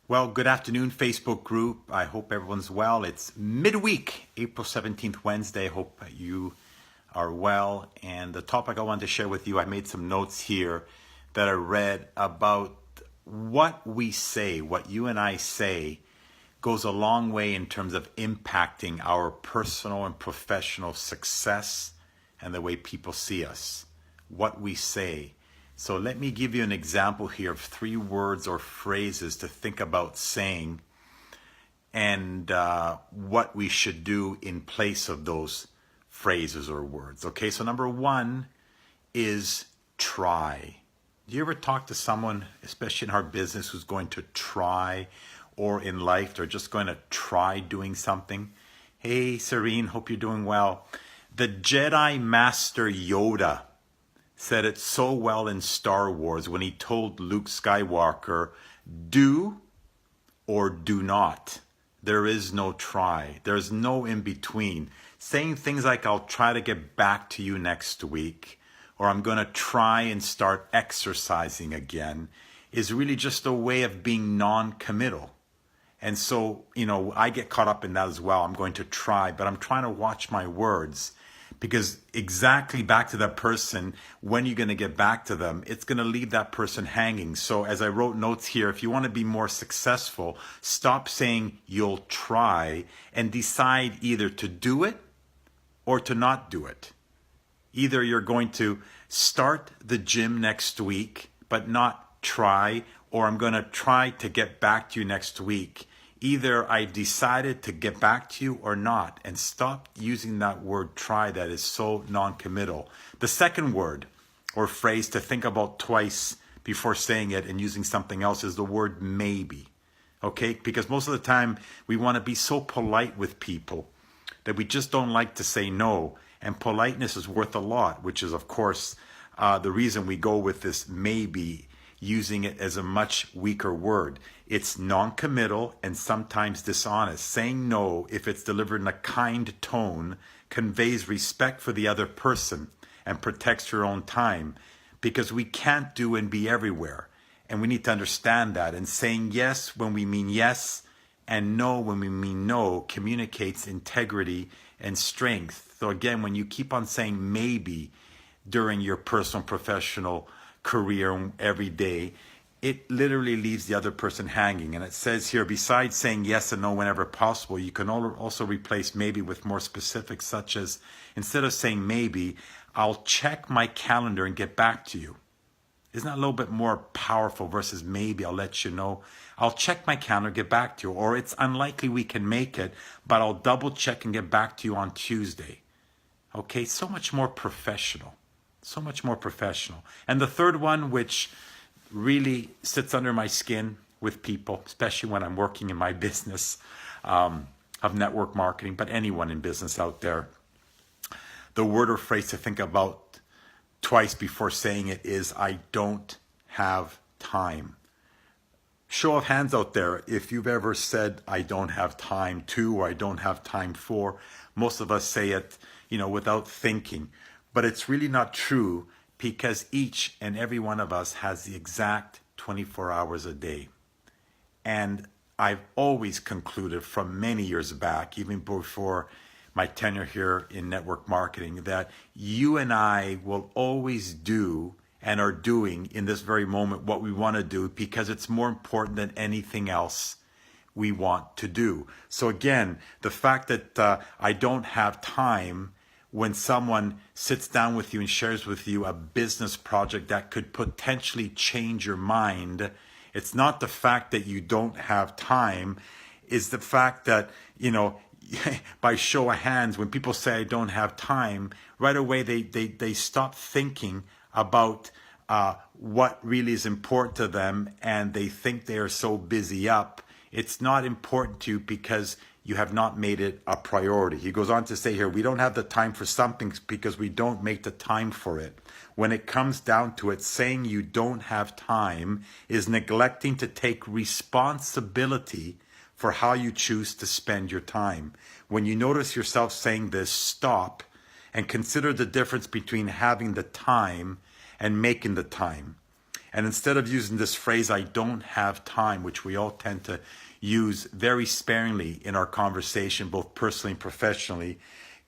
Well, good afternoon, Facebook group. I hope everyone's well. It's midweek, April 17th, Wednesday. I hope you are well. And the topic I wanted to share with you, I made some notes here that I read about what we say, what you and I say, goes a long way in terms of impacting our personal and professional success and the way people see us. What we say. So let me give you an example here of 3 words or phrases to think about saying and what we should do in place of those phrases or words. Okay, so number 1 is try. Do you ever talk to someone, especially in our business, who's going to try, or in life, they're just going to try doing something? Hey, Serene, hope you're doing well. The Jedi Master Yoda said it so well in Star Wars when he told Luke Skywalker, do or do not. There is no try. There's no in between. Saying things like, I'll try to get back to you next week, or I'm going to try and start exercising again, is really just a way of being non-committal. And so, I get caught up in that as well. I'm going to try, but I'm trying to watch my words. Because exactly back to that person, when you're going to get back to them, it's going to leave that person hanging. So as I wrote notes here, if you want to be more successful, stop saying you'll try and decide either to do it or to not do it. Either you're going to start the gym next week, but not try, or I'm going to try to get back to you next week. Either I decided to get back to you or not, and stop using that word try that is so non-committal. The second word or phrase to think about twice before saying it and using something else is the word maybe. Okay? Because most of the time we want to be so polite with people that we just don't like to say no. And politeness is worth a lot, which is, of course, the reason we go with this maybe, using it as a much weaker word. It's non-committal and sometimes dishonest. Saying no, if it's delivered in a kind tone, conveys respect for the other person and protects your own time, because we can't do and be everywhere. And we need to understand that. And saying yes when we mean yes and no when we mean no communicates integrity and strength. So again, when you keep on saying maybe during your personal and professional career every day, it literally leaves the other person hanging. And it says here, besides saying yes and no whenever possible, you can also replace maybe with more specifics, such as, instead of saying maybe, I'll check my calendar and get back to you. Isn't that a little bit more powerful versus maybe, I'll let you know? I'll check my calendar, get back to you. Or it's unlikely we can make it, but I'll double check and get back to you on Tuesday. Okay, so much more professional. So much more professional. And the third one, which really sits under my skin with people, especially when I'm working in my business of network marketing, but anyone in business out there, the word or phrase to think about twice before saying it is, I don't have time. Show of hands out there, if you've ever said, I don't have time to, or I don't have time for. Most of us say it, without thinking. But it's really not true, because each and every one of us has the exact 24 hours a day. And I've always concluded from many years back, even before my tenure here in network marketing, that you and I will always do and are doing in this very moment what we want to do, because it's more important than anything else we want to do. So again, the fact that I don't have time, when someone sits down with you and shares with you a business project that could potentially change your mind, it's not the fact that you don't have time, it's the fact that, by show of hands, when people say I don't have time, right away they stop thinking about what really is important to them, and they think they are so busy up. It's not important to you because you have not made it a priority. He goes on to say here, we don't have the time for something because we don't make the time for it. When it comes down to it, saying you don't have time is neglecting to take responsibility for how you choose to spend your time. When you notice yourself saying this, stop and consider the difference between having the time and making the time. And instead of using this phrase, I don't have time, which we all tend to use very sparingly in our conversation, both personally and professionally,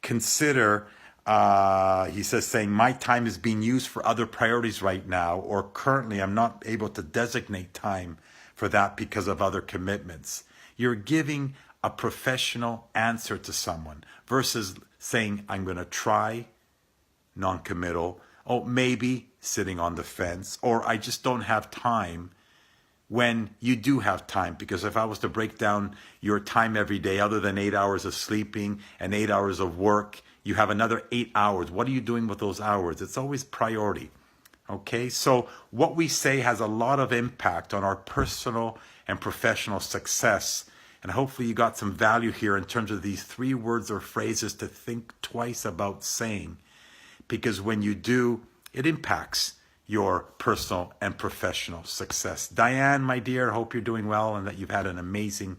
consider, he says, saying, my time is being used for other priorities right now, or currently I'm not able to designate time for that because of other commitments. You're giving a professional answer to someone versus saying, I'm going to try, non-committal, oh, maybe sitting on the fence, or I just don't have time, when you do have time. Because if I was to break down your time every day, other than 8 hours of sleeping and 8 hours of work, you have another 8 hours. What are you doing with those hours? It's always priority. Okay, so what we say has a lot of impact on our personal and professional success. And hopefully you got some value here in terms of these 3 words or phrases to think twice about saying. Because when you do, it impacts your personal and professional success. Diane, my dear, hope you're doing well and that you've had an amazing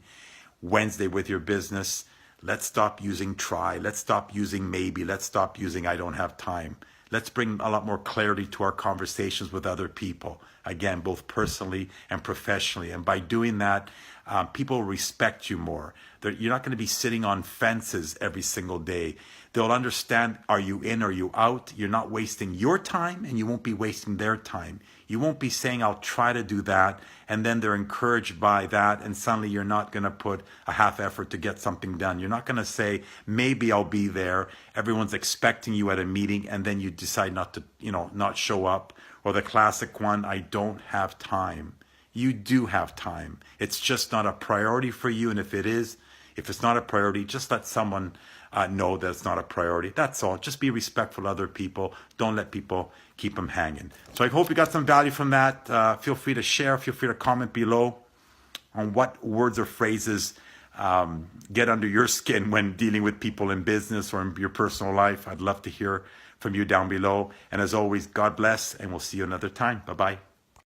Wednesday with your business. Let's stop using try. Let's stop using maybe. Let's stop using I don't have time. Let's bring a lot more clarity to our conversations with other people. Again, both personally and professionally. And by doing that, people respect you more. You're not going to be sitting on fences every single day. They'll understand, are you in, are you out? You're not wasting your time and you won't be wasting their time. You won't be saying, I'll try to do that. And then they're encouraged by that. And suddenly you're not going to put a half effort to get something done. You're not going to say, maybe I'll be there. Everyone's expecting you at a meeting and then you decide not to, not show up. Or the classic one, I don't have time. You do have time. It's just not a priority for you. And if it's not a priority, just let someone know that it's not a priority. That's all. Just be respectful of other people. Don't let people keep them hanging. So I hope you got some value from that. Feel free to share. Feel free to comment below on what words or phrases get under your skin when dealing with people in business or in your personal life. I'd love to hear from you down below. And as always, God bless, and we'll see you another time. Bye-bye.